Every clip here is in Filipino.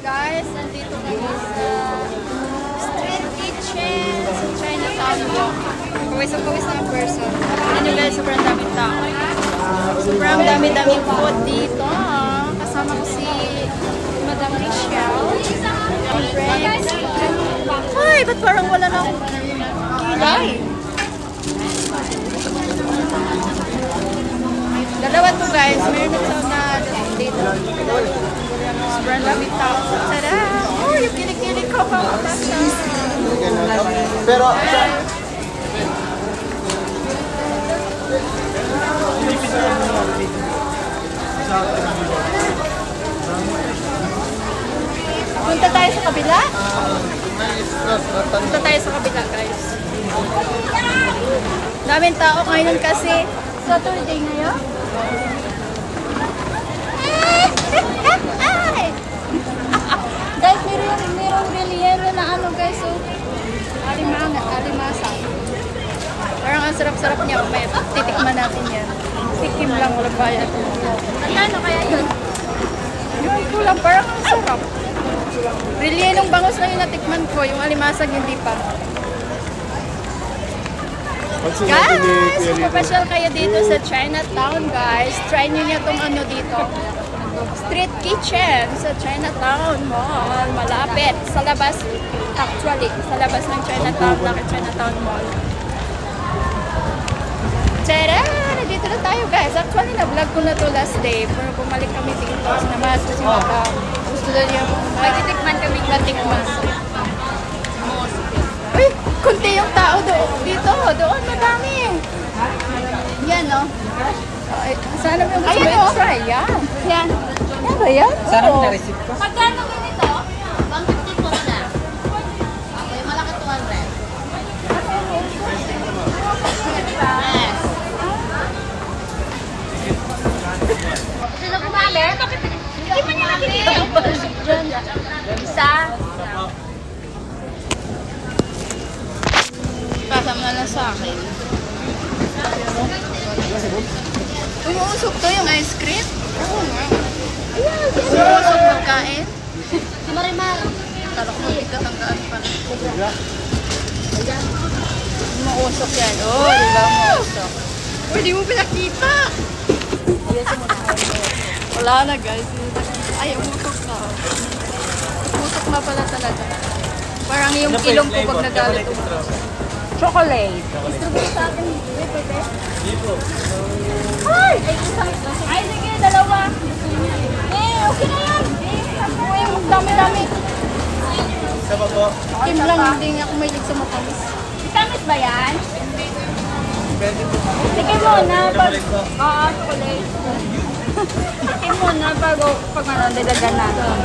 Guys, nandito kami sa street kitchen sa Chinatown Walk. Pawis na ang person. Ano guys, sobrang daming tao. Sobrang dami-daming food dito. Kasama ko si Madam Michelle. Friends. Ay, ba't parang wala na akong kilay? Dalawa to guys. Meron ito na dito. Sobrang daming tao. Tada! Oh, yung kilig-kilig ko pa. Pero, punta tayo sa kabila? Punta tayo sa kabila, guys. Daming tao ngayon kasi Saturday ngayon. Guys, merong reliero na ano, guys. So, alimasa. Parang ang sarap-sarap niya. May titikman natin yan. Tikim lang, walang bayad. Ano kaya yun? Yun ko lang, parang ang sarap. Rellenong bangus lang yung natikman ko. Yung alimasag hindi pa. Guys, kung papasyal kayo dito sa Chinatown, guys, try nyo nyo itong ano dito. Street kitchen sa Chinatown Mall. Malapit. Sa labas, actually, sa labas ng Chinatown, Chinatown Mall. Tada! Nandito na tayo, guys. Actually, na-vlog ko na to last day. Pero bumalik kami dito. Sinamalas ko si Madam. Gusto na niya. Magtitikman kami natikman. Uy! Kunti yung tao doon. Dito. Doon, madami. Yan, no? Sana mo yung gusto mo try. Yan. Yan. Yan ba yan? sana mo na-receive ko? Magkano ganito? 150 po na. Okay, malaki 200. Yes. Sino kumali? Bakit? Hindi mo niya nakikita. Isa. Pasama na lang sa akin. Umuusok to yung ice cream? Oo nga. Umuusok magkain? Si Marimar. Talak mo, ikatanggaan pa na. Umuusok yan. Oh, di ba umuusok? Uy, di mo pinakita! Wala na guys. Ay, umuusok na. Umuusok na pala talaga. Parang yung ilong ko pag nagalit umuusok. Chocolate. Distribute sa akin. Pwede? Ay! Ay, sige, dalawa. Okay na yan. Uy, dami-dami. Isa pa po? Kim lang, hindi ako mahilig sa matamis. Tamis ba yan? Pwede po. Sige muna. Chocolate po. Oo, chocolate. Sige muna pag manandalagan natin.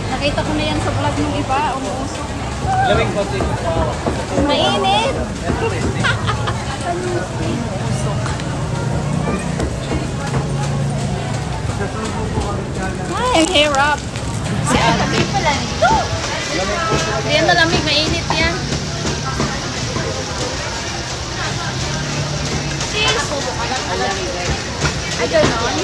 Nakita ko na yan sa vlog ng iba. Umuusok. Lamig po. Mainit. Ay, ang hirap. Si Ate pala nito. Hindi yan malamig, mainit yan. Ay, gano'n?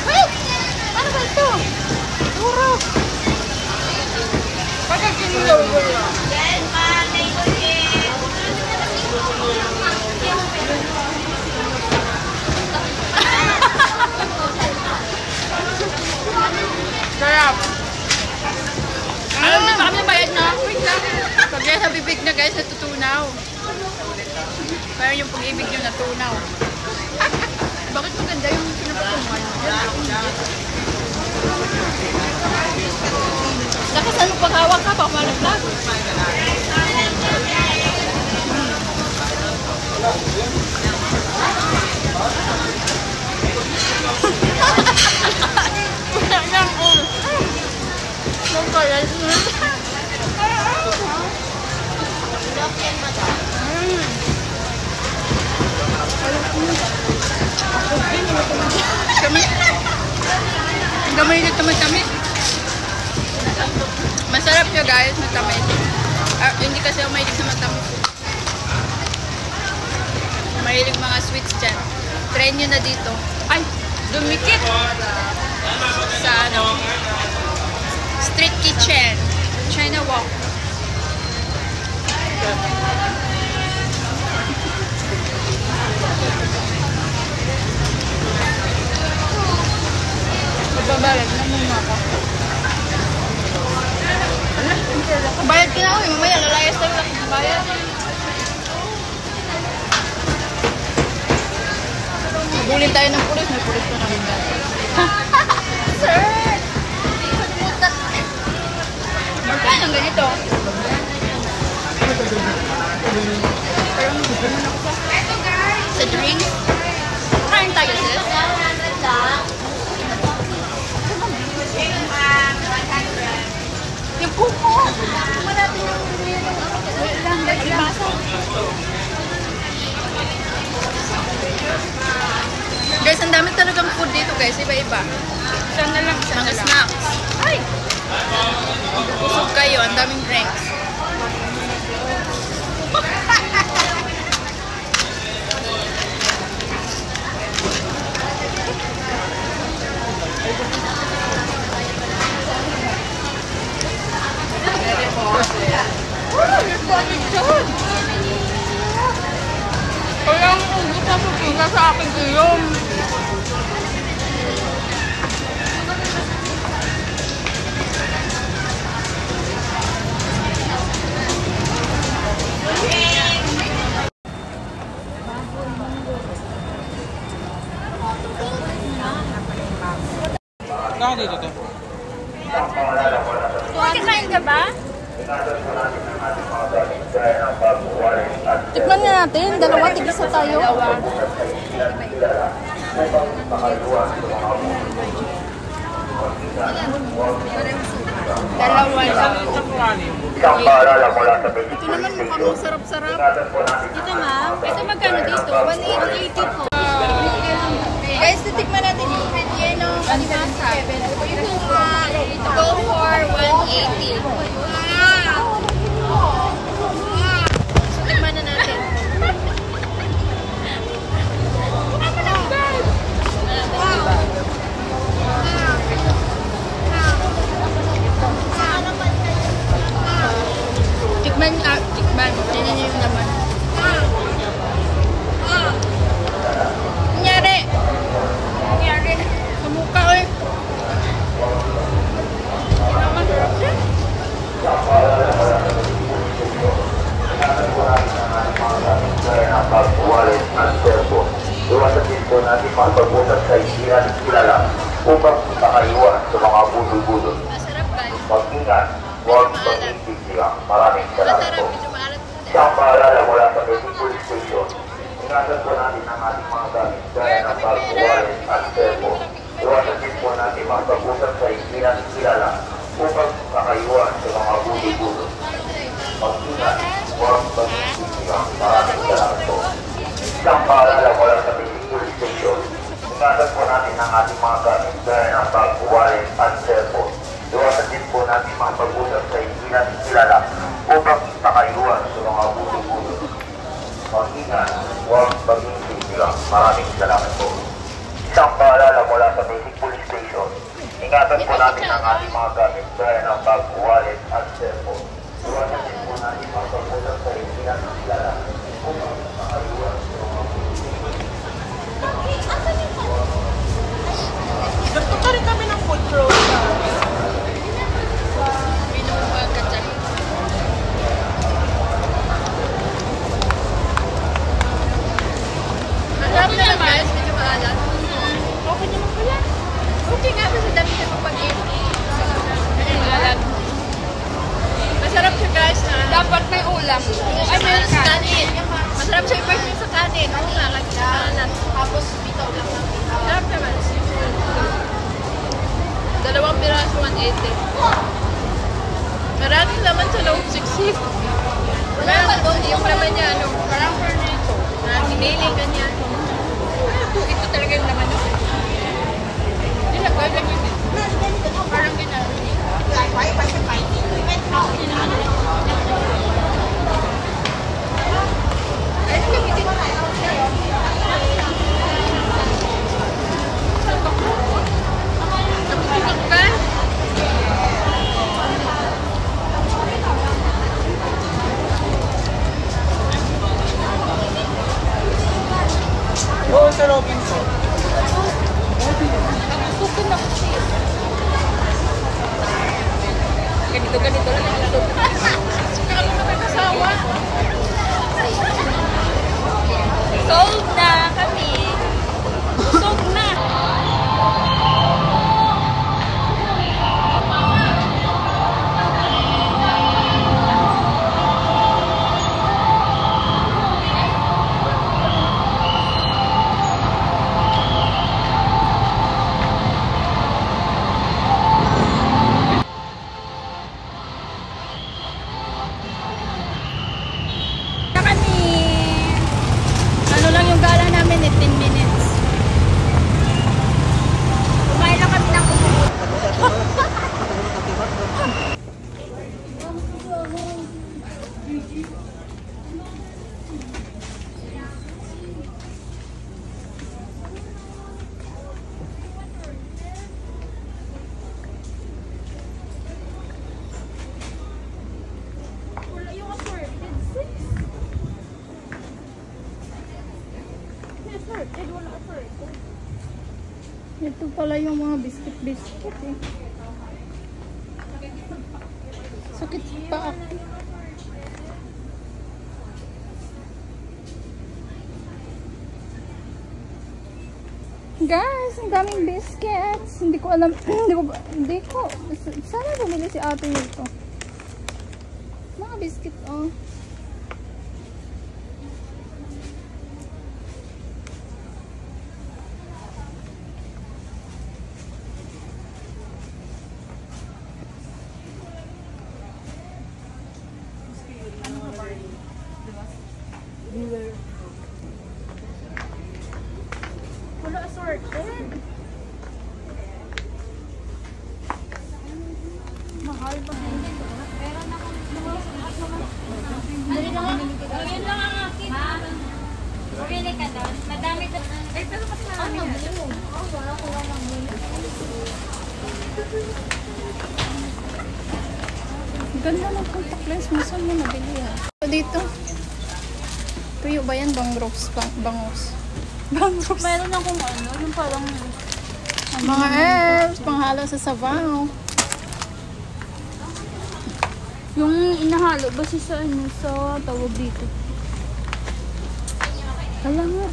Wait! Ano ba ito? Duro! Pagkakinilo ko lang. Sarap! Alam niyo ba kami bayad na? Wait lang. Pag sa bibig na guys, natutunaw. Parang yung pag-ibig nyo natunaw. Bakit maganda yung pinapatungan? Lakas ano paghawak ka? Baka malaglag. Gamay na tamis-tamis. Masarap siya guys, matamis. Hindi kasi kasi ako mahilig sa matamis. Mahilig mga sweets dyan. Try nyo na dito. Ay, dumikit! Sa ano? Street Kitchen. China Walk. Magbabayad na muna ako. Bayad ka na ako. Mamaya lalayas tayo lang. Bayad. Nabulin tayo ng pulis. May pulis pa namin dati. Sir! Magkano ang ganito? Sa drink? Kain tayo, sis? 100 lang. Yung kuko! Marami yung wait lang, ibasa. Guys, ang dami talagang food dito guys, iba-iba. Sana lang, mga snacks. Ay! Busog kayo, ang daming drinks. Kaya ang ugot na pupunta sa akin ilong. Saan dito to? Kakain ka ba? Tikman nga natin. Dalawa, tigisa tayo. Dalawa. Isang paalala mula sa Ito naman mukhang sarap-sarap. Ito ma'am. Ito magkano dito? 180 po. Guys, titikman natin yung red yellow. Kalimasa. Go for 180. Tikman na natin. Tikman. Tignan niyo yung naman. Nangyari. Sa mukha, oy. Naman, sarap siya. Iwasan din po natin makapag-usap sa isihan at kilala upang makaiwan sa mga budol-budol. Masarap guys. Mag-ingat, huwag mag-intigilan. Maraming salamat Masarap. po. Medyo maalat po. Isang paalala mula sa Quezon Police Station. Ingatan po natin ang ating mga gamit gaya ng bag, wallet at cellphone. Iwasan din po natin makapag-usap sa isihan at kilala upang makaiwan sa mga budol-budol. Mag-ingat, huwag mag-intigilan. Maraming salamat po. Isang paalala mula sa Quezon Police Station. Ingatan po natin ang ating mga gamit gaya ng bag, wallet at cellphone. Iwasan din po natin makapag-usap sa isihan at kilala upang makaiwan sa mga budol-budol. Mag-ingat, huwag mag-intigilan. Maraming salamat po. Isang paalala mula sa Basic Police Station. Ingatan po natin ang ating mga gamit gaya ng bag, wallet at cellphone. Iwasan din po natin makapag-usap sa isihan at kilala upang makaiwan sa mga budol-budol. Nagpunta rin kami ng food road. Binuha ka dyan. Masarap naman guys. Medyo maalat. Okay naman pala. Okay nga. Kasi dami siya pag-in. Maalat. Masarap siya guys. Dapat may ulam. Ay, may kanin. Masarap siya i-version sa kanin. Oo nga. Maalat. Tapos bitaw lang lang. Sarap naman. Dalawang piraso, 180. Maraming laman sa loob, 60. Wala naman doon. Yung laman niya, ano, parang furniture. Giniling, ganyan. Ito talaga yung laman doon. Hindi na, pwede lang yun. Parang ginagawa. Ito pala yung mga biscuit eh. Sakit pa ako. Guys, ang daming biscuits. Hindi ko alam. Hindi ko. Sana bumili si ate nito. Mga biscuit, oh. Wala assorted. Mahal pa rin. Pero Yun lang ang akin. Bumili ka doon. Madami doon. Ay, pero mas marami na. Wala ko lang ang ganda ng contact lens mo. Saan mo nabili yan? Dito. Tuyo ba yan? Bangos. Bangos. Meron akong ano, yung parang Mga herbs. Panghalo sa sabaw. yung inahalo ba siya sa ano, sa tawag dito. Alam nga.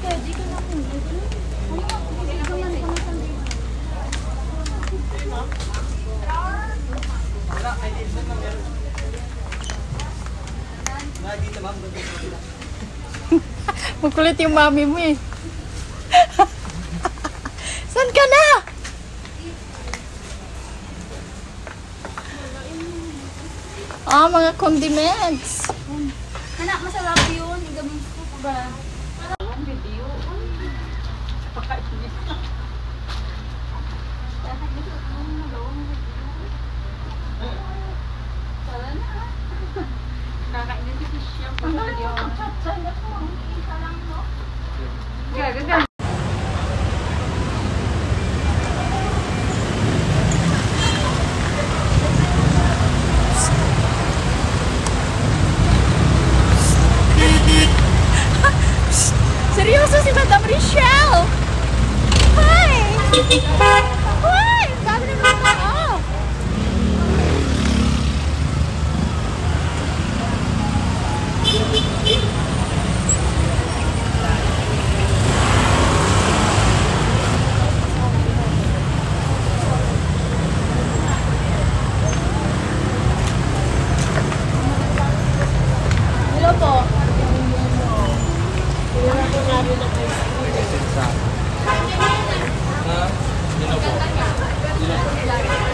Kaya di ka na kung dito. Makulit yung mami mo eh. Saan ka na? Ah, mga condiments. Anak, masarap yun. Igamin ko ba? Ang video. Kakainin si Fisher. Gagaga. Seryoso si Madam Rochelle! Hi! Hi! Sabi ng mga tao! Hello po. Sino po?